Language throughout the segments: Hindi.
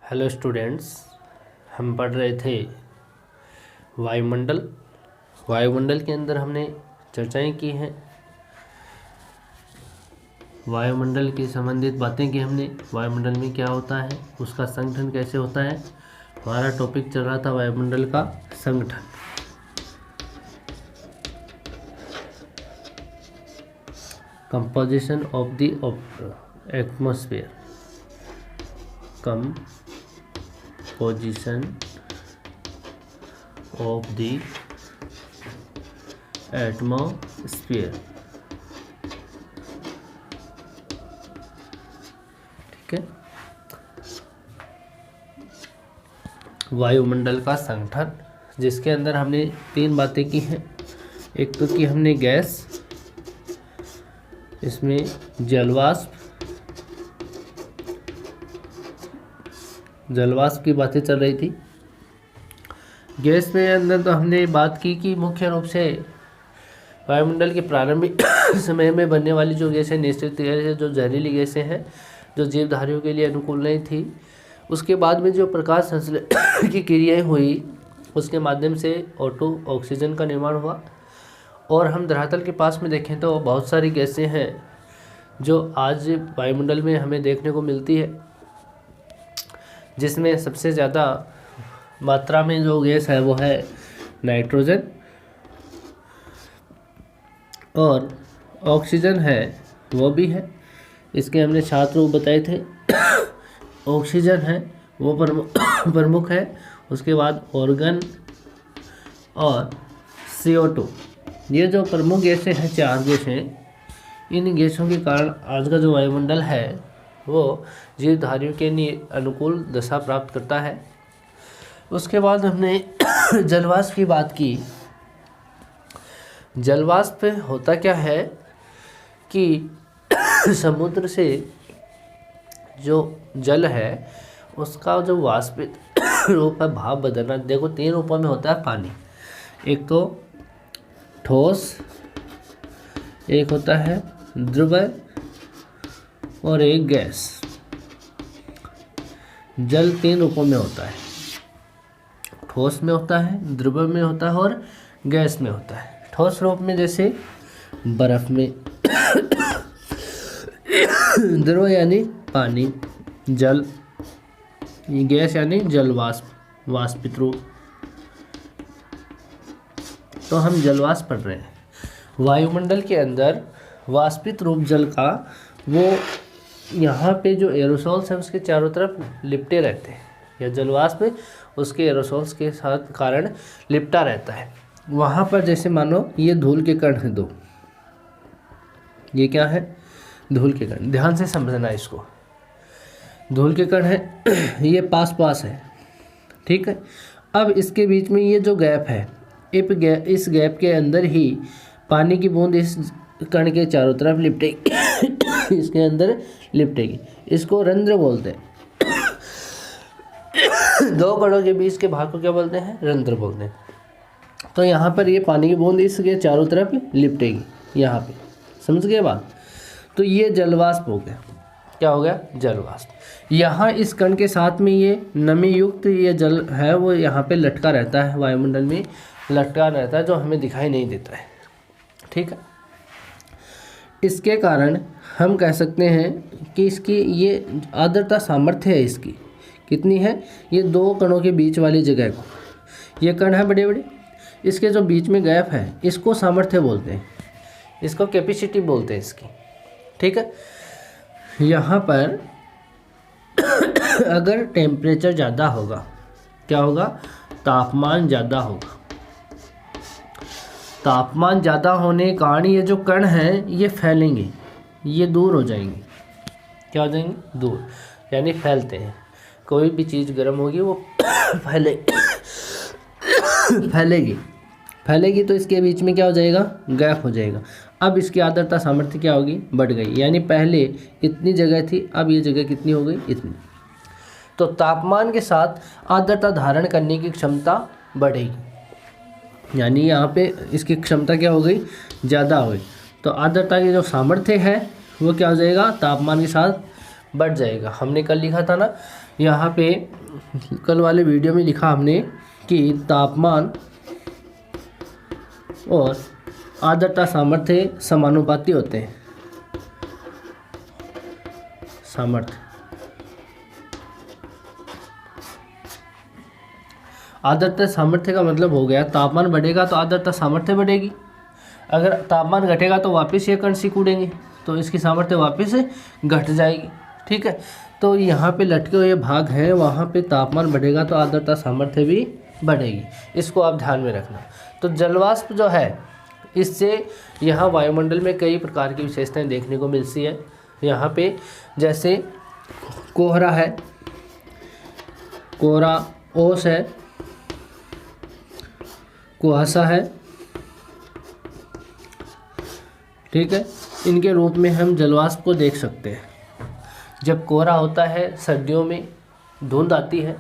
हेलो स्टूडेंट्स, हम पढ़ रहे थे वायुमंडल। वायुमंडल के अंदर हमने चर्चाएं की हैं, वायुमंडल की संबंधित बातें की हमने। वायुमंडल में क्या होता है, उसका संगठन कैसे होता है। हमारा टॉपिक चल रहा था वायुमंडल का संगठन। Composition of the atmosphere, composition of the atmosphere. ठीक है, वायुमंडल का संगठन, जिसके अंदर हमने 3 बातें की हैं। एक तो की हमने गैस, इसमें जलवाष्प की बातें चल रही थी। गैस में अंदर तो हमने बात की कि मुख्य रूप से वायुमंडल के प्रारंभिक समय में बनने वाली जो गैसें निश्चित गैसें, जो जहरीली गैसें हैं, जो जीवधारियों के लिए अनुकूल नहीं थी। उसके बाद में जो प्रकाश संश्लेषण की क्रियाएं हुई, उसके माध्यम से O2 ऑक्सीजन का निर्माण हुआ। और हम धरातल के पास में देखें तो बहुत सारी गैसें हैं जो आज वायुमंडल में हमें देखने को मिलती है, जिसमें सबसे ज़्यादा मात्रा में जो गैस है वो है नाइट्रोजन, और ऑक्सीजन है वो भी है। इसके हमने 7 रूप बताए थे। ऑक्सीजन है वो प्रमुख है, उसके बाद ऑर्गन और CO2। ये जो प्रमुख गैसें हैं, 4 गैसें, इन गैसों के कारण आज का जो वायुमंडल है वो जीवधारियों के लिए अनुकूल दशा प्राप्त करता है। उसके बाद हमने जलवाष्प की बात की। जलवाष्प होता क्या है कि समुद्र से जो जल है उसका जो वाष्पित रूप है, भाप बदलना। देखो 3 रूपों में होता है पानी। एक तो ठोस, एक होता है द्रव्य, और एक गैस। जल 3 रूपों में होता है, ठोस में होता है, द्रव्य में होता है और गैस में होता है। ठोस रूप में जैसे बर्फ में, द्रव यानी पानी, जल, गैस यानी जलवाष्प, वाष्पित रूप। तो हम जलवाष्प पढ़ रहे हैं। वायुमंडल के अंदर वाष्पित रूप जल का वो यहाँ पे जो एरोसोल्स हैं उसके चारों तरफ लिपटे रहते हैं, या जलवाष्प उसके एरोसोल्स के साथ कारण लिपटा रहता है। वहाँ पर जैसे मानो ये धूल के कण हैं 2, ये क्या है, धूल के कण। ध्यान से समझना इसको, धूल के कण है, ये पास है, ठीक है। अब इसके बीच में ये जो गैप है, इस गैप के अंदर ही पानी की बूंद इस कण के चारों तरफ लिपटेगी इसके अंदर लिपटेगी। इसको रंध्र बोलते हैं। 2 कणों के बीच के भाग को क्या बोलते हैं, रंध्र बोलते हैं। तो यहाँ पर ये पानी की बूंद इसके चारों तरफ लिपटेगी, यहाँ पे। समझ गए बात। तो ये जलवाष्प हो गया। क्या हो गया, जलवाष्प। यहाँ इस कण के साथ में ये नमी युक्त ये जल है वो यहाँ पे लटका रहता है, वायुमंडल में लटका रहता है, जो हमें दिखाई नहीं देता है। ठीक है, इसके कारण हम कह सकते हैं कि इसकी ये आर्द्रता सामर्थ्य है, इसकी कितनी है, ये 2 कणों के बीच वाली जगह को, ये कण है बड़े बड़े, इसके जो बीच में गैप है इसको सामर्थ्य बोलते हैं, इसको कैपेसिटी बोलते हैं इसकी। ठीक है, यहाँ पर अगर टेम्परेचर ज़्यादा होगा, क्या होगा, तापमान ज़्यादा होगा। तापमान ज़्यादा होने के कारण ये जो कण हैं ये फैलेंगे, ये दूर हो जाएंगे। क्या हो जाएंगे, दूर, यानी फैलते हैं। कोई भी चीज़ गर्म होगी वो फैलेगी तो इसके बीच में क्या हो जाएगा, गैप हो जाएगा। अब इसकी आर्द्रता सामर्थ्य क्या होगी, बढ़ गई, यानी पहले इतनी जगह थी, अब ये जगह कितनी हो गई, इतनी। तो तापमान के साथ आर्द्रता धारण करने की क्षमता बढ़ेगी, यानी यहाँ पे इसकी क्षमता क्या हो गई, ज़्यादा हो गई। तो आर्द्रता की जो सामर्थ्य है वो क्या हो जाएगा, तापमान के साथ बढ़ जाएगा। हमने कल लिखा था ना, यहाँ पे कल वाले वीडियो में लिखा हमने कि तापमान और आर्द्रता सामर्थ्य समानुपाती होते हैं। सामर्थ्य, आर्द्रता सामर्थ्य का मतलब हो गया तापमान बढ़ेगा तो आर्द्रता सामर्थ्य बढ़ेगी, अगर तापमान घटेगा तो वापस ये कण सिकुड़ेंगे तो इसकी सामर्थ्य वापस घट जाएगी। ठीक है, तो यहाँ पे लटके हुए भाग हैं, वहाँ पे तापमान बढ़ेगा तो आर्द्रता सामर्थ्य भी बढ़ेगी, इसको आप ध्यान में रखना। तो जलवाष्प जो है, इससे यहाँ वायुमंडल में कई प्रकार की विशेषताएं देखने को मिलती है। यहाँ पे जैसे कोहरा है, कोहरा, ओस है, कुहासा है, ठीक है, इनके रूप में हम जलवाष्प को देख सकते हैं। जब कोहरा होता है, सर्दियों में धुंध आती है,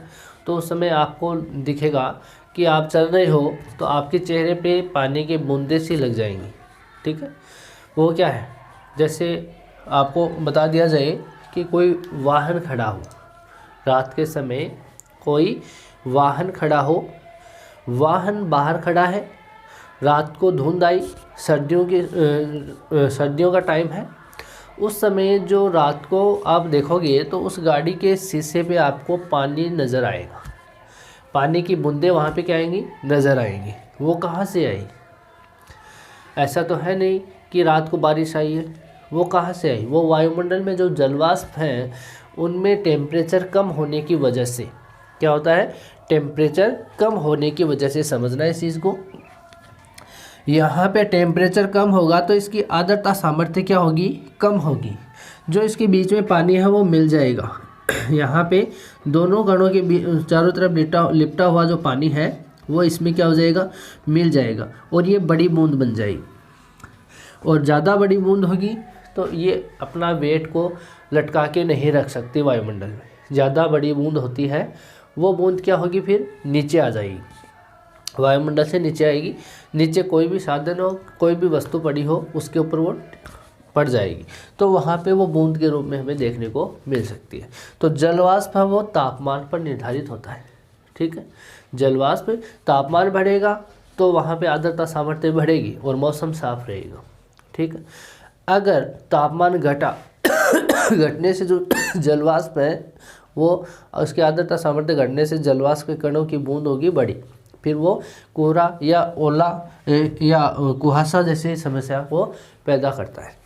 तो उस समय आपको दिखेगा कि आप चल रहे हो तो आपके चेहरे पे पानी की बूंदें सी लग जाएंगी। ठीक है, वो क्या है, जैसे आपको बता दिया जाए कि कोई वाहन खड़ा हो, रात के समय कोई वाहन खड़ा हो, वाहन बाहर खड़ा है, रात को धुंध आई, सर्दियों का टाइम है, उस समय जो रात को आप देखोगे तो उस गाड़ी के शीशे पे आपको पानी नज़र आएगा, पानी की बूंदें वहाँ पे क्या आएंगी, नज़र आएंगी। वो कहाँ से आई? ऐसा तो है नहीं कि रात को बारिश आई है, वो कहाँ से आई? वो वायुमंडल में जो जलवाष्प हैं उनमें टेम्परेचर कम होने की वजह से क्या होता है, टेम्परेचर कम होने की वजह से, समझना इस चीज़ को। यहाँ पे टेम्परेचर कम होगा तो इसकी आर्द्रता सामर्थ्य क्या होगी, कम होगी, जो इसके बीच में पानी है वो मिल जाएगा। यहाँ पे दोनों कणों के चारों तरफ लिपटा हुआ जो पानी है वो इसमें क्या हो जाएगा, मिल जाएगा, और ये बड़ी बूंद बन जाएगी। और ज़्यादा बड़ी बूंद होगी तो ये अपना वेट को लटका के नहीं रख सकती वायुमंडल में। ज़्यादा बड़ी बूंद होती है, वो बूंद क्या होगी, फिर नीचे आ जाएगी, वायुमंडल से नीचे आएगी, नीचे कोई भी साधन हो, कोई भी वस्तु पड़ी हो, उसके ऊपर वो पड़ जाएगी, तो वहाँ पे वो बूंद के रूप में हमें देखने को मिल सकती है। तो जलवाष्प है वो तापमान पर निर्धारित होता है। ठीक है, जलवाष्प तापमान बढ़ेगा तो वहाँ पे आर्द्रता सामर्थ्य बढ़ेगी और मौसम साफ रहेगा। ठीक है, अगर तापमान घटने से जो जलवाष्प है वो, उसकी आर्द्रता सामर्थ्य घटने से जलवाष्प के कणों की बूंद होगी बड़ी, फिर वो कोहरा या ओला या कुहासा जैसी समस्या को पैदा करता है।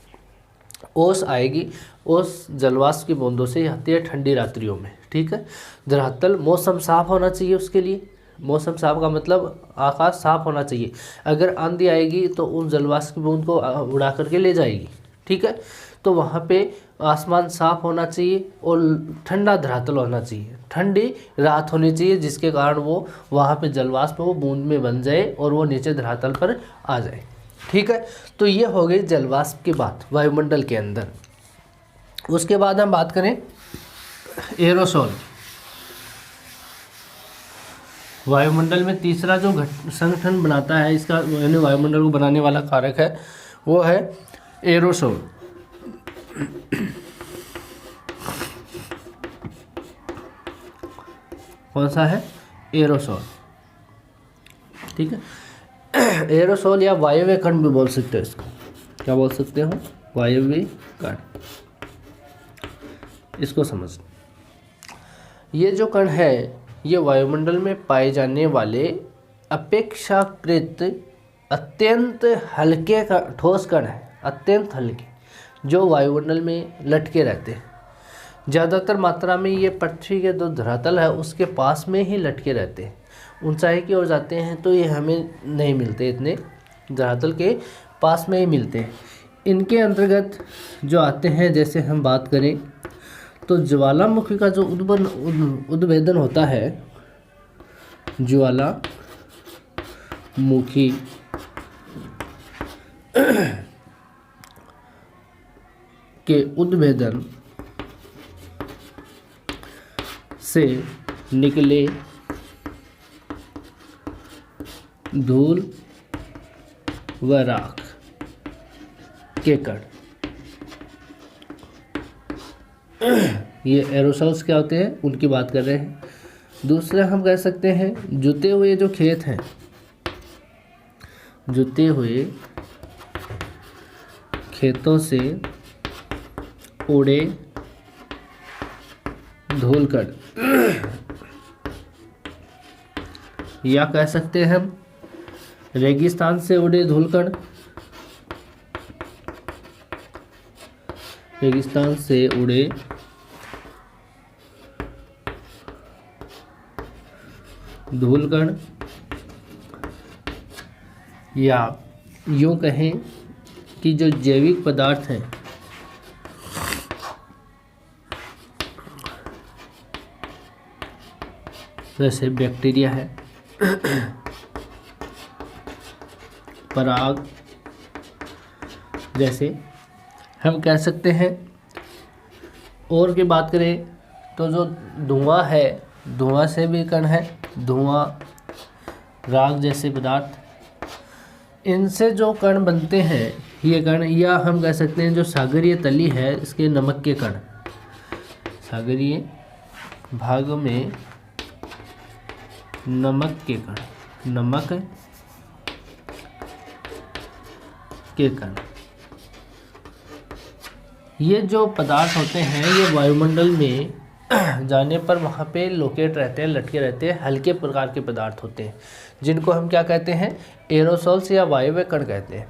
ओस आएगी, ओस जलवाष्प की बूंदों से आती है ठंडी रात्रियों में। ठीक है, धरातल, मौसम साफ होना चाहिए उसके लिए, मौसम साफ का मतलब आकाश साफ होना चाहिए। अगर आंधी आएगी तो उन जलवाष्प की बूंद को उड़ा करके ले जाएगी। ठीक है, तो वहाँ पे आसमान साफ होना चाहिए और ठंडा धरातल होना चाहिए, ठंडी रात होनी चाहिए, जिसके कारण वो वहाँ पे जलवाष्प वो बूंद में बन जाए और वो नीचे धरातल पर आ जाए। ठीक है, तो ये हो गई जलवाष्प की बात वायुमंडल के अंदर। उसके बाद हम बात करें एरोसोल। वायुमंडल में तीसरा जो संगठन बनाता है इसका, यानी वायुमंडल को बनाने वाला कारक है, वो है एरोसोल। कौन सा है? एरोसोल। ठीक है, एरोसोल या वायवीय कण भी बोल सकते हो इसको, क्या बोल सकते हो? वायवीय कण। इसको समझ, ये जो कण है ये वायुमंडल में पाए जाने वाले अपेक्षाकृत अत्यंत हल्के ठोस कण है, अत्यंत हल्के, जो वायुमंडल में लटके रहते हैं। ज़्यादातर मात्रा में ये पृथ्वी के जो धरातल है उसके पास में ही लटके रहते हैं। ऊंचाई की ओर जाते हैं तो ये हमें नहीं मिलते, इतने धरातल के पास में ही मिलते हैं। इनके अंतर्गत जो आते हैं, जैसे हम बात करें तो ज्वालामुखी का जो उद्भेदन होता है, ज्वालामुखी के उद्भेदन से निकले धूल व राख के कण ये एरोसॉल्स क्या होते हैं उनकी बात कर रहे हैं। दूसरा हम कह सकते हैं जुते हुए जो खेत हैं, जुते हुए खेतों से उड़े धूलकण, या कह सकते हैं हम रेगिस्तान से उड़े धूलकण, रेगिस्तान से उड़े धूलकण, या यूँ कहें कि जो जैविक पदार्थ हैं जैसे बैक्टीरिया है, पराग, जैसे हम कह सकते हैं। और की बात करें तो जो धुआं है, धुआं से भी कण है, धुआं, राग जैसे पदार्थ, इनसे जो कण बनते हैं ये कण, या हम कह सकते हैं जो सागरीय तली है इसके नमक के कण, सागरीय भाग में नमक के कण, नमक के कण, ये जो पदार्थ होते हैं ये वायुमंडल में जाने पर वहाँ पे लोकेट रहते हैं, लटके रहते हैं, हल्के प्रकार के पदार्थ होते हैं जिनको हम क्या कहते हैं, एरोसॉल्स या वायवीय कण कहते हैं।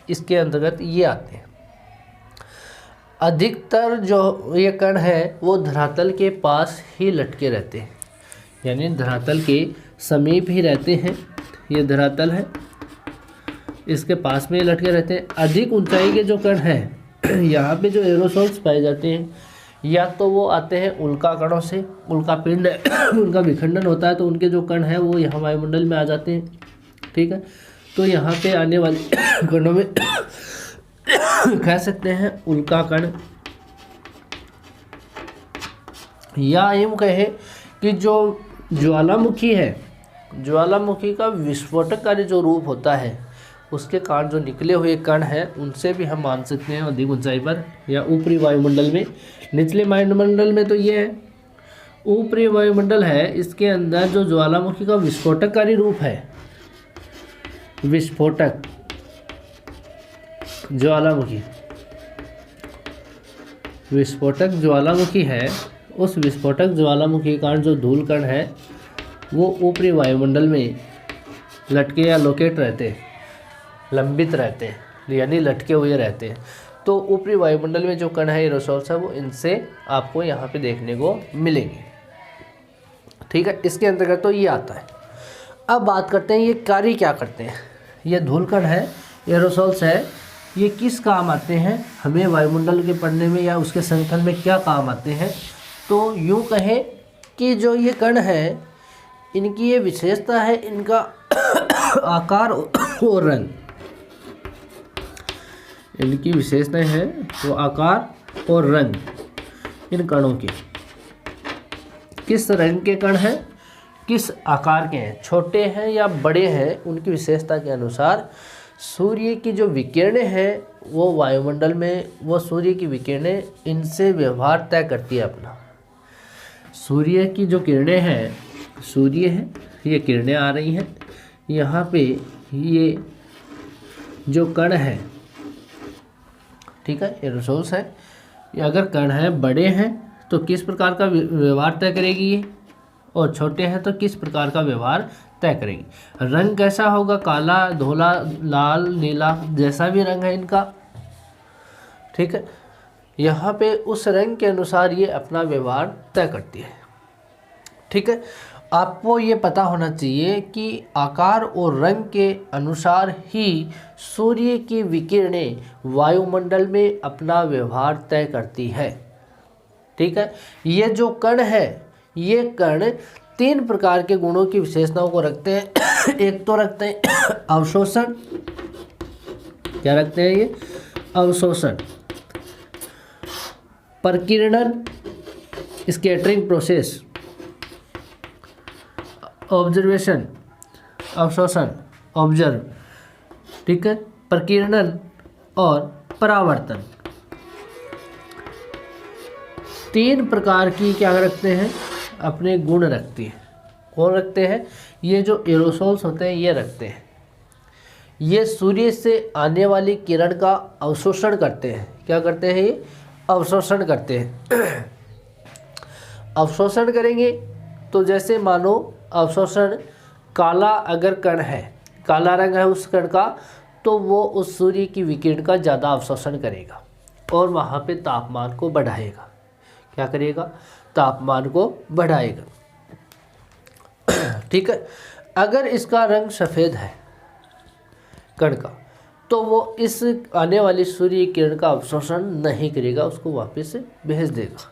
इसके अंतर्गत ये आते हैं। अधिकतर जो ये कण है वो धरातल के पास ही लटके रहते हैं, यानी धरातल के समीप ही रहते हैं। ये धरातल है, इसके पास में लटके रहते हैं। अधिक ऊंचाई के जो कण हैं यहाँ पे जो एरोसॉल्स पाए जाते हैं, या तो वो आते हैं उल्का कणों से, उल्का पिंड उनका विखंडन होता है तो उनके जो कण हैं वो यहाँ वायुमंडल में आ जाते हैं। ठीक है, तो यहाँ पे आने वाले कणों में कह सकते हैं उल्का कण, या यूँ कहें कि जो ज्वालामुखी है, ज्वालामुखी का विस्फोटकारी जो रूप होता है उसके कारण जो निकले हुए कण हैं उनसे भी हम मान सकते हैं अधिक ऊंचाई पर या ऊपरी वायुमंडल में। निचले वायुमंडल में तो ये है, ऊपरी वायुमंडल है, इसके अंदर जो ज्वालामुखी का विस्फोटकारी रूप है, विस्फोटक ज्वालामुखी, विस्फोटक ज्वालामुखी है, उस विस्फोटक ज्वालामुखी के कारण जो धूल कण है वो ऊपरी वायुमंडल में लटके या लोकेट रहते हैं, लंबित रहते हैं, यानी लटके हुए रहते हैं। तो ऊपरी वायुमंडल में जो कण है एरोसॉल्स है वो इनसे आपको यहाँ पे देखने को मिलेंगे। ठीक है, इसके अंतर्गत तो ये आता है। अब बात करते हैं ये कार्य क्या करते हैं। ये धूलकण है, एरोसॉल्स है, ये किस काम आते हैं, हमें वायुमंडल के पढ़ने में या उसके संगठन में क्या काम आते हैं। तो यूँ कहें कि जो ये कण है इनकी ये विशेषता है, इनका आकार और रंग, इनकी विशेषताएं हैं वो आकार और रंग। इन कणों के किस रंग के कण हैं, किस आकार के हैं, छोटे हैं या बड़े हैं, उनकी विशेषता के अनुसार सूर्य की जो विकिरणें हैं वो वायुमंडल में, वो सूर्य की विकिरणें इनसे व्यवहार तय करती है अपना। सूर्य की जो किरणें हैं, सूर्य है, ये किरणें आ रही हैं यहाँ पे, ये जो कण है, ठीक है, एरोसॉल्स है, ये अगर कण है बड़े हैं तो किस प्रकार का व्यवहार तय करेगी ये, और छोटे हैं तो किस प्रकार का व्यवहार तय करेगी। रंग कैसा होगा, काला, धोला, लाल, नीला, जैसा भी रंग है इनका, ठीक है, यहाँ पे उस रंग के अनुसार ये अपना व्यवहार तय करती है। ठीक है, आपको ये पता होना चाहिए कि आकार और रंग के अनुसार ही सूर्य की विकिरणें वायुमंडल में अपना व्यवहार तय करती है। ठीक है, ये जो कण है, ये कण 3 प्रकार के गुणों की विशेषताओं को रखते हैं। एक तो रखते हैं अवशोषण, क्या रखते हैं ये, अवशोषण, प्रकीर्णन, स्कैटरिंग प्रोसेस, ऑब्जर्वेशन, अवशोषण, ऑब्जर्व, ठीक है, प्रकीर्णन और परावर्तन। 3 प्रकार की क्या रखते हैं, अपने गुण रखती है। कौन रखते हैं? ये जो एरोसोल्स होते हैं ये रखते हैं। ये सूर्य से आने वाली किरण का अवशोषण करते हैं। क्या करते हैं? ये अवशोषण करते हैं। अवशोषण करेंगे तो जैसे मानो अवशोषण काला अगर कण है, काला रंग है उस कण का, तो वो उस सूर्य की विकिरण का ज़्यादा अवशोषण करेगा और वहाँ पे तापमान को बढ़ाएगा। क्या करेगा? तापमान को बढ़ाएगा। ठीक है। अगर इसका रंग सफ़ेद है कण का, तो वो इस आने वाली सूर्य किरण का अवशोषण नहीं करेगा, उसको वापस भेज देगा।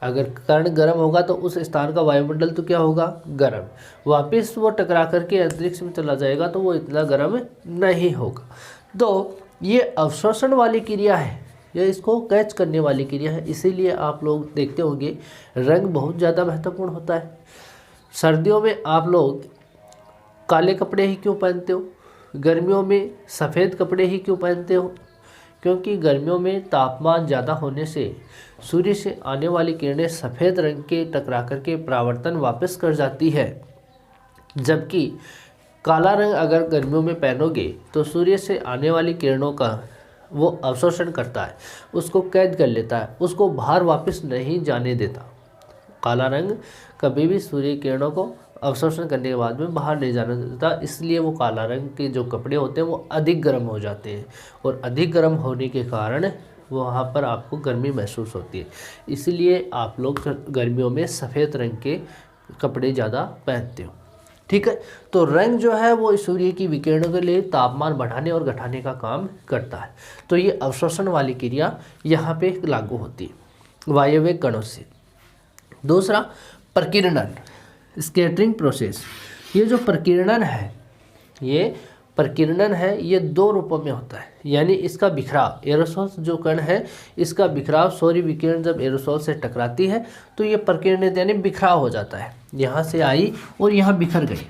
अगर कण गर्म होगा तो उस स्थान का वायुमंडल तो क्या होगा? गर्म। वापस वो टकरा करके अंतरिक्ष में चला जाएगा तो वो इतना गर्म नहीं होगा। तो ये अवशोषण वाली क्रिया है, ये इसको कैच करने वाली क्रिया है। इसीलिए आप लोग देखते होंगे रंग बहुत ज़्यादा महत्वपूर्ण होता है। सर्दियों में आप लोग काले कपड़े ही क्यों पहनते हो? गर्मियों में सफ़ेद कपड़े ही क्यों पहनते हो? क्योंकि गर्मियों में तापमान ज़्यादा होने से सूर्य से आने वाली किरणें सफ़ेद रंग के टकरा करके परावर्तन वापस कर जाती है। जबकि काला रंग अगर गर्मियों में पहनोगे तो सूर्य से आने वाली किरणों का वो अवशोषण करता है, उसको कैद कर लेता है, उसको बाहर वापस नहीं जाने देता। काला रंग कभी भी सूर्य किरणों को अवशोषण करने के बाद में बाहर नहीं जाने देता, इसलिए वो काला रंग के जो कपड़े होते हैं वो अधिक गर्म हो जाते हैं और अधिक गर्म होने के कारण वहाँ पर आपको गर्मी महसूस होती है। इसलिए आप लोग गर्मियों में सफ़ेद रंग के कपड़े ज़्यादा पहनते हो। ठीक है। तो रंग जो है वो सूर्य की विकिरणों के लिए तापमान बढ़ाने और घटाने का काम करता है। तो ये अवशोषण वाली क्रिया यहाँ पे लागू होती है वायव्य कणों से। दूसरा प्रकीर्णन, स्कैटरिंग प्रोसेस। ये जो प्रकीर्णन है, ये प्रकीर्णन है, ये 2 रूपों में होता है। यानी इसका बिखराव, एरोसोल जो कण है इसका बिखराव, सूर्य विकिरण जब एरोसोल से टकराती है तो ये प्रकीर्णित यानी बिखराव हो जाता है। यहाँ से आई और यहाँ बिखर गई।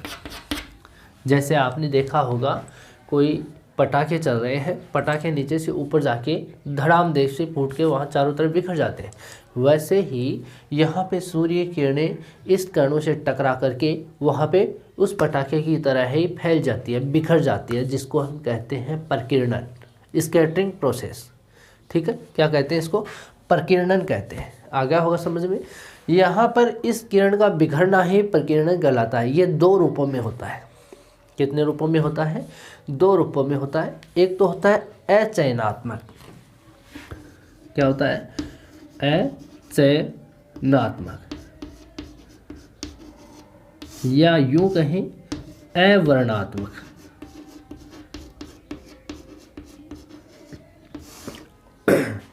जैसे आपने देखा होगा कोई पटाखे चल रहे हैं, पटाखे नीचे से ऊपर जाके धड़ाम देश से फूट के वहाँ चारों तरफ बिखर जाते हैं। वैसे ही यहाँ पे सूर्य किरणें इस कणों से टकरा करके वहाँ पे उस पटाखे की तरह ही फैल जाती है, बिखर जाती है, जिसको हम कहते हैं प्रकीर्णन, स्कैटरिंग प्रोसेस। ठीक है। क्या कहते हैं इसको? प्रकीर्णन कहते हैं। आ गया होगा समझ में? यहाँ पर इस किरण का बिखरना ही प्रकीर्णन कहलाता है। ये 2 रूपों में होता है। कितने रूपों में होता है? 2 रूपों में होता है। एक तो होता है अचयनात्मक। क्या होता है? अचयनात्मक, या यूं कहें अवर्णात्मक।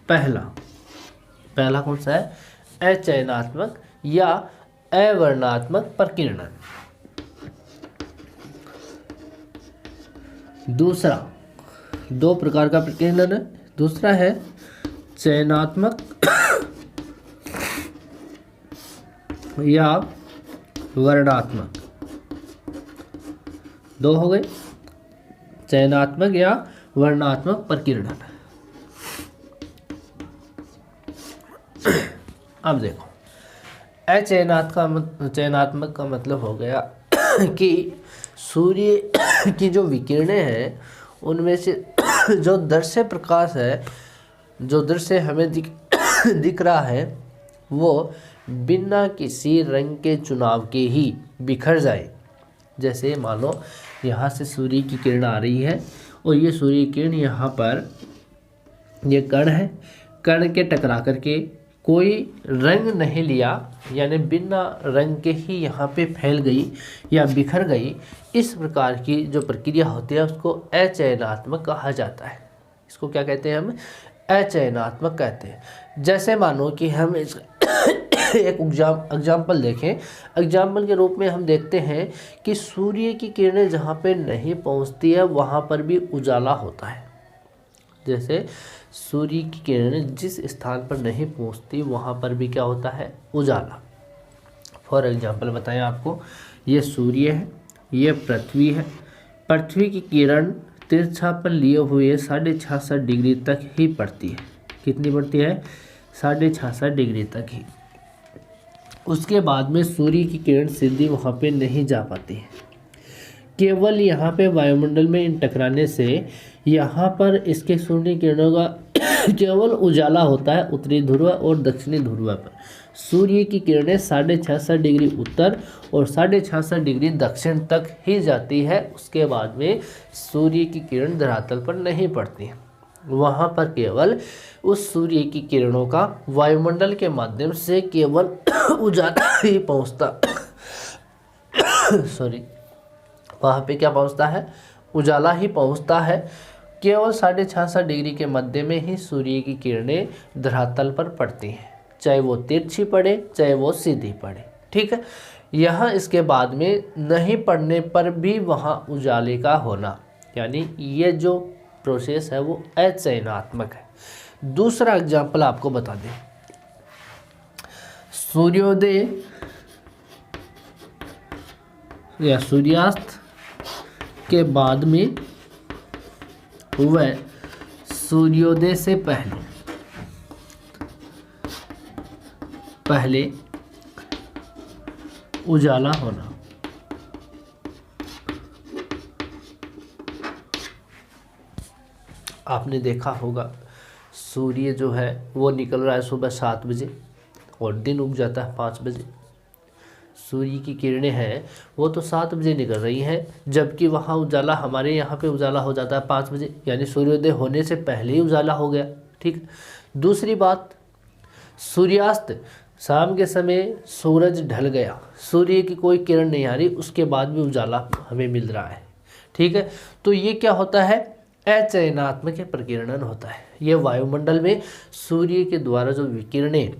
पहला कौन सा है? अचयनात्मक या अवर्णात्मक प्रकीर्णन। दूसरा, 2 प्रकार का प्रकीर्णन है। दूसरा है चयनात्मक या वर्णात्मक। 2 हो गए, चयनात्मक या वर्णात्मक प्रकीर्णन। अब देखो, चयनात्मक का मतलब हो गया कि सूर्य की जो विकिरणें हैं उनमें से जो दृश्य प्रकाश है, जो दृश्य हमें दिख रहा है, वो बिना किसी रंग के चुनाव के ही बिखर जाए। जैसे मान लो यहाँ से सूर्य की किरण आ रही है और ये सूर्य की किरण यहाँ पर, ये कण है, कण के टकरा करके कोई रंग नहीं लिया, यानी बिना रंग के ही यहाँ पे फैल गई या बिखर गई। इस प्रकार की जो प्रक्रिया होती है उसको अचयनात्मक कहा जाता है। इसको क्या कहते हैं? हम अचयनात्मक कहते हैं। जैसे मानो कि हम इस एक एग्जाम्पल देखें। एग्जाम्पल के रूप में हम देखते हैं कि सूर्य की किरणें जहाँ पे नहीं पहुँचती है वहाँ पर भी उजाला होता है। जैसे सूर्य की किरणें जिस स्थान पर नहीं पहुँचती वहाँ पर भी क्या होता है? उजाला। फॉर एग्जाम्पल बताएं आपको, ये सूर्य है, ये पृथ्वी है। पृथ्वी की किरण तिरछापन लिए हुए 66.5 डिग्री तक ही पड़ती है। कितनी पड़ती है? 66.5 डिग्री तक ही। उसके बाद में सूर्य की किरण सीधी वहाँ पे नहीं जा पाती है। केवल यहाँ पे वायुमंडल में इन टकराने से यहाँ पर इसके सूर्य किरणों का केवल उजाला होता है उत्तरी ध्रुव और दक्षिणी ध्रुव पर। सूर्य की किरणें 66.5 डिग्री उत्तर और 66.5 डिग्री दक्षिण तक ही जाती है। उसके बाद में सूर्य की किरण धरातल पर नहीं पड़ती है। वहाँ पर केवल उस सूर्य की किरणों का वायुमंडल के माध्यम से केवल उजाला ही पहुँचता सॉरी, वहाँ पे क्या पहुँचता है? उजाला ही पहुँचता है। केवल 66.5 डिग्री के मध्य में ही सूर्य की किरणें धरातल पर पड़ती हैं, चाहे वो तिरछी पड़े चाहे वो सीधी पड़े। ठीक है। यहाँ इसके बाद में नहीं पड़ने पर भी वहाँ उजाले का होना, यानी ये जो प्रोसेस है वो अचयनात्मक है। दूसरा एग्जाम्पल आपको बता दें, सूर्योदय या सूर्यास्त के बाद में वह सूर्योदय से पहले उजाला होना। आपने देखा होगा सूर्य जो है वो निकल रहा है सुबह 7 बजे और दिन उग जाता है 5 बजे। सूर्य की किरणें हैं वो तो 7 बजे निकल रही हैं, जबकि वहाँ उजाला हमारे यहाँ पे उजाला हो जाता है 5 बजे, यानी सूर्योदय होने से पहले ही उजाला हो गया। ठीक। दूसरी बात, सूर्यास्त, शाम के समय सूरज ढल गया, सूर्य की कोई किरण नहीं आ रही, उसके बाद भी उजाला हमें मिल रहा है। ठीक है। तो ये क्या होता है? अचयनात्मक प्रकीर्णन होता है। ये वायुमंडल में सूर्य के द्वारा जो विकिरणें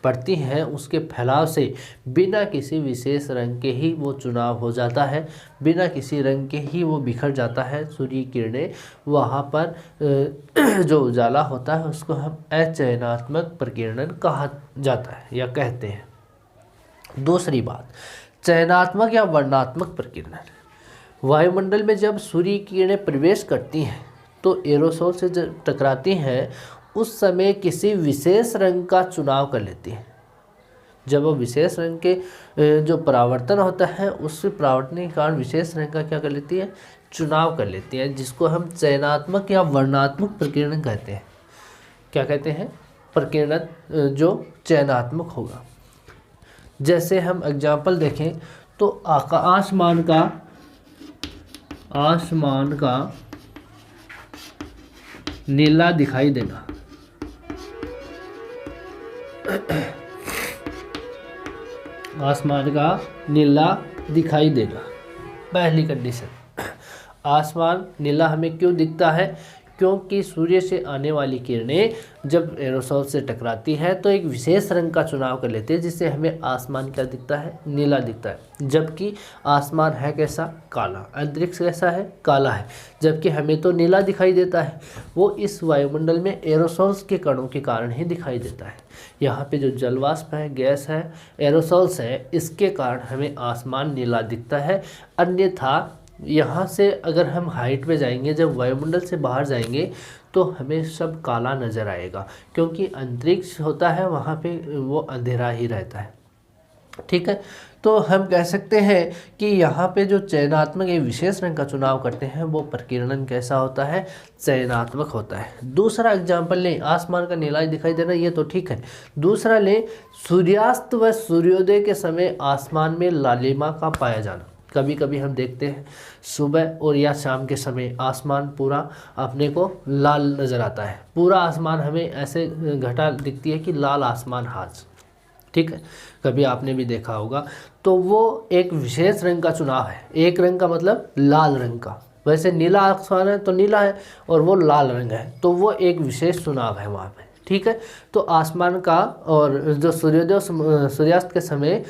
पड़ती हैं उसके फैलाव से बिना किसी विशेष रंग के ही वो चुनाव हो जाता है, बिना किसी रंग के ही वो बिखर जाता है सूर्य किरणें। वहाँ पर जो उजाला होता है उसको हम अचयनात्मक प्रकीर्णन कहा जाता है या कहते हैं। दूसरी बात, चयनात्मक या वर्णात्मक प्रकीर्णन। वायुमंडल में जब सूर्य की किरणें प्रवेश करती हैं तो एरोसोल से जब टकराती हैं उस समय किसी विशेष रंग का चुनाव कर लेती है। जब वो विशेष रंग के जो परावर्तन होता है उस परावर्तन के कारण विशेष रंग का क्या कर लेती है? चुनाव कर लेती है, जिसको हम चयनात्मक या वर्णात्मक प्रकीर्णन कहते हैं। क्या कहते हैं? प्रकीर्णन जो चयनात्मक होगा। जैसे हम एग्जाम्पल देखें तो आसमान का नीला दिखाई देना, आसमान का नीला दिखाई देगा। पहली कंडीशन, आसमान नीला हमें क्यों दिखता है? क्योंकि सूर्य से आने वाली किरणें जब एरोसोल से टकराती है तो एक विशेष रंग का चुनाव कर लेते हैं, जिससे हमें आसमान क्या दिखता है? नीला दिखता है। जबकि आसमान है कैसा? काला। अंतरिक्ष कैसा है? काला है। जबकि हमें तो नीला दिखाई देता है, वो इस वायुमंडल में एरोसोल्स के कणों के कारण ही दिखाई देता है। यहाँ पे जो जलवाष्प है, गैस है, एरोसोल्स है, इसके कारण हमें आसमान नीला दिखता है। अन्यथा यहाँ से अगर हम हाइट पे जाएंगे, जब वायुमंडल से बाहर जाएंगे तो हमें सब काला नज़र आएगा, क्योंकि अंतरिक्ष होता है वहाँ पे वो अंधेरा ही रहता है। ठीक है। तो हम कह सकते हैं कि यहाँ पे जो चयनात्मक एक विशेष रंग का चुनाव करते हैं वो प्रकीर्णन कैसा होता है? चयनात्मक होता है। दूसरा एग्जाम्पल लें, आसमान का नीला दिखाई देना, ये तो ठीक है। दूसरा लें, सूर्यास्त व सूर्योदय के समय आसमान में लालिमा का पाया जाना। कभी कभी हम देखते हैं सुबह और या शाम के समय आसमान पूरा अपने को लाल नज़र आता है, पूरा आसमान हमें ऐसे घटा दिखती है कि लाल आसमान हाज। ठीक है। कभी आपने भी देखा होगा। तो वो एक विशेष रंग का चुनाव है। एक रंग का मतलब लाल रंग का, वैसे नीला आसमान है तो नीला है और वो लाल रंग है, तो वो एक विशेष चुनाव है वहाँ पे। ठीक है। तो आसमान का और जो सूर्योदय सूर्यास्त के समय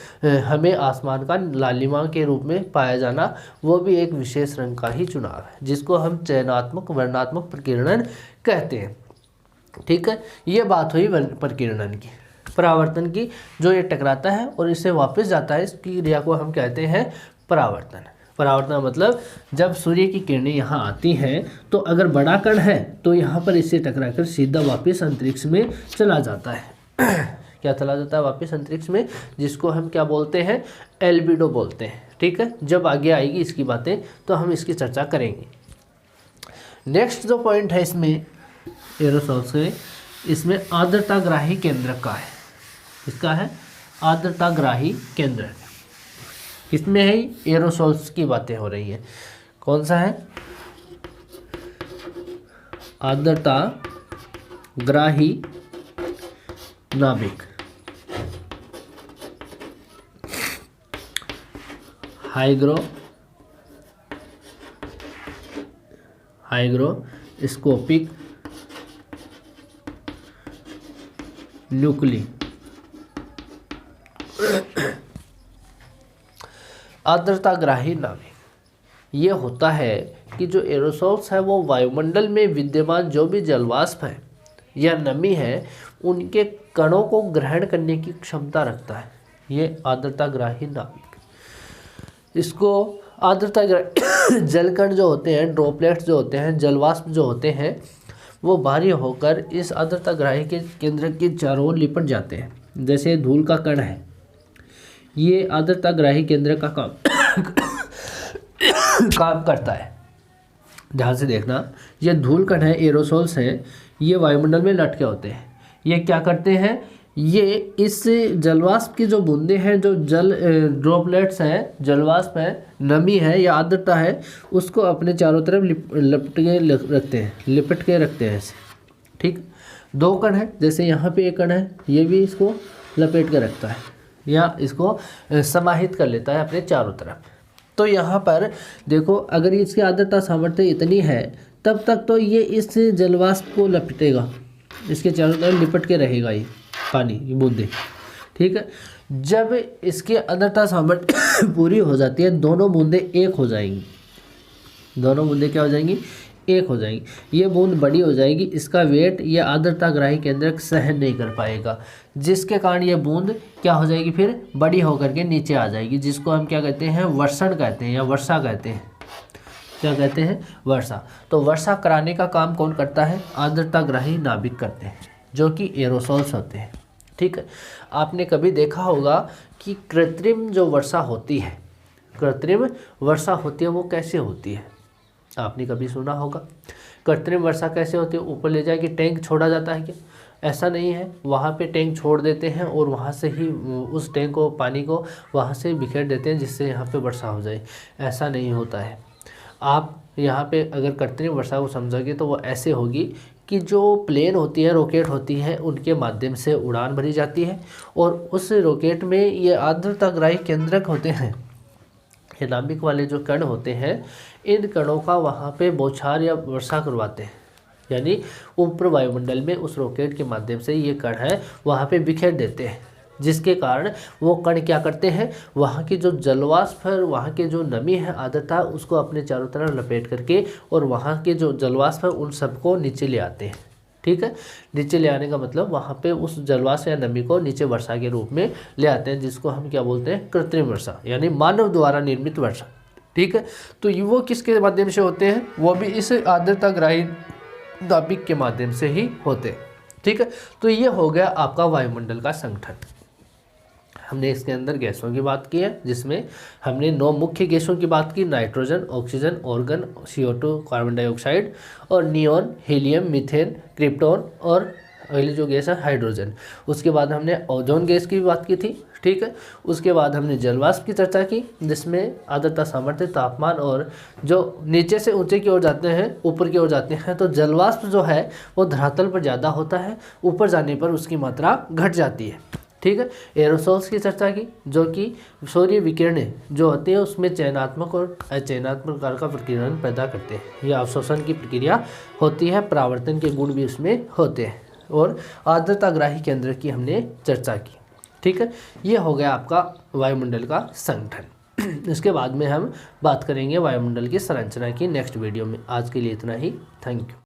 हमें आसमान का लालिमा के रूप में पाया जाना, वो भी एक विशेष रंग का ही चुनाव है, जिसको हम चयनात्मक वर्णात्मक प्रकीर्णन कहते हैं। ठीक है। ये बात हुई प्रकीर्णन की, परावर्तन की। जो ये टकराता है और इससे वापस जाता है, इसकी क्रिया को हम कहते हैं परावर्तन। परावर्तन मतलब जब सूर्य की किरणें यहाँ आती हैं तो अगर बड़ा कण है तो यहाँ पर इससे टकराकर सीधा वापस अंतरिक्ष में चला जाता है। क्या चला जाता है वापस अंतरिक्ष में, जिसको हम क्या बोलते हैं, एल्बिडो बोलते हैं। ठीक है, जब आगे आएगी इसकी बातें तो हम इसकी चर्चा करेंगे। नेक्स्ट जो पॉइंट है इसमें एरोसोल्स के, इसमें आर्द्रताग्राही केंद्रक का है। इसका है आर्द्रताग्राही केंद्रक, इसमें है एरोसोल्स की बातें हो रही है। कौन सा है, आर्द्रताग्राही नाभिक, हाइग्रोस्कोपिक न्यूक्ली। आर्द्रताग्राही नाभिक ये होता है कि जो एरोसोल्स है वो वायुमंडल में विद्यमान जो भी जलवाष्प है या नमी है उनके कणों को ग्रहण करने की क्षमता रखता है, ये आर्द्रताग्राही नाभिक। इसको आर्द्रताग्राही जलकण जो होते हैं, ड्रॉपलेट्स जो होते हैं, जलवाष्प जो होते हैं, वो बाहरी होकर इस आर्द्रताग्राही के केंद्र के चारों ओर लिपट जाते हैं। जैसे धूल का कण है, ये आर्द्रताग्राही केंद्र का काम करता है। ध्यान से देखना, ये धूल कण है, एरोसोल्स हैं, ये वायुमंडल में लटके होते हैं। ये क्या करते हैं, ये इस जलवाष्प की जो बूंदें हैं, जो जल ड्रॉपलेट्स हैं, जलवाष्प है, नमी है या आर्द्रता है, उसको अपने चारों तरफ लिपट के रखते हैं ऐसे। ठीक, दो कण है, जैसे यहाँ पे एक कण है, ये भी इसको लपेट के रखता है या इसको समाहित कर लेता है अपने चारों तरफ। तो यहाँ पर देखो, अगर इसकी आर्द्रता सामर्थ्य इतनी है तब तक तो ये इस जलवाष्प को लपेटेगा, इसके चारों तरफ लिपट के रहेगा ये पानी, ये बूंदे। ठीक है, जब इसकी आर्द्रता सामर्थ्य पूरी हो जाती है, दोनों बूंदे एक हो जाएंगी। दोनों बूंदे क्या हो जाएंगी, एक हो जाएगी। ये बूंद बड़ी हो जाएगी, इसका वेट ये आर्द्रताग्राही केंद्रक सहन नहीं कर पाएगा, जिसके कारण ये बूंद क्या हो जाएगी, फिर बड़ी होकर के नीचे आ जाएगी, जिसको हम क्या कहते हैं, वर्षण कहते हैं या वर्षा कहते हैं। क्या कहते हैं, वर्षा। तो वर्षा कराने का काम कौन करता है, आर्द्रताग्राही नाभिक करते हैं, जो कि एरोसोल्स होते हैं। ठीक है, आपने कभी देखा होगा कि कृत्रिम जो वर्षा होती है, कृत्रिम वर्षा होती है, वो कैसे होती है, आपने कभी सुना होगा। कृत्रिम वर्षा कैसे होती है, ऊपर ले जाके टैंक छोड़ा जाता है क्या, ऐसा नहीं है। वहाँ पे टैंक छोड़ देते हैं और वहाँ से ही उस टैंक को, पानी को वहाँ से बिखेर देते हैं, जिससे यहाँ पे वर्षा हो जाए, ऐसा नहीं होता है। आप यहाँ पे अगर कृत्रिम वर्षा को समझोगे तो वो ऐसे होगी कि जो प्लेन होती है, रॉकेट होती है, उनके माध्यम से उड़ान भरी जाती है और उस रॉकेट में ये आर्द्रताग्राही केंद्रक होते हैं, ये नाभिक वाले जो कण होते हैं, इन कणों का वहाँ पे बौछार या वर्षा करवाते हैं, यानी ऊपर वायुमंडल में उस रॉकेट के माध्यम से ये कण है वहाँ पे बिखेर देते हैं, जिसके कारण वो कण क्या करते हैं, वहाँ की जो जलवाष्प है, वहाँ के जो नमी है, आर्द्रता, उसको अपने चारों तरफ लपेट करके और वहाँ के जो जलवाष्प है उन सबको नीचे ले आते हैं। ठीक है, नीचे ले आने का मतलब वहाँ पे उस जलवाष्प या नमी को नीचे वर्षा के रूप में ले आते हैं, जिसको हम क्या बोलते हैं, कृत्रिम वर्षा, यानी मानव द्वारा निर्मित वर्षा। ठीक है, तो वो किसके माध्यम से होते हैं, वो भी इस आर्द्रताग्राही नाभिक के माध्यम से ही होते हैं। ठीक है, तो ये हो गया आपका वायुमंडल का संगठन। हमने इसके अंदर गैसों की बात की है, जिसमें हमने 9 मुख्य गैसों की बात की, nitrogen, oxygen, organ, CO2 carbon dioxide, और नियॉन, हीलियम, मीथेन, क्रिप्टॉन, और अगली जो गैस है हाइड्रोजन। उसके बाद हमने ओजोन गैस की भी बात की थी। ठीक है, उसके बाद हमने जलवाष्प की चर्चा की, जिसमें आर्द्रता सामर्थ्य, तापमान, और जो नीचे से ऊंचे की ओर जाते हैं, ऊपर की ओर जाते हैं, तो जलवाष्प जो है वो धरातल पर ज़्यादा होता है, ऊपर जाने पर उसकी मात्रा घट जाती है। ठीक है, एरोसोल्स की चर्चा की, जो कि सौर्य विकिरणें जो होती है उसमें चयनात्मक और अचयनात्मक प्रकार का प्रकीर्णन पैदा करते हैं, या अवशोषण की प्रक्रिया होती है, परावर्तन के गुण भी उसमें होते हैं। और आर्द्रताग्राही केंद्र की हमने चर्चा की। ठीक है, ये हो गया आपका वायुमंडल का संगठन। इसके बाद में हम बात करेंगे वायुमंडल की संरचना की नेक्स्ट वीडियो में। आज के लिए इतना ही, थैंक यू।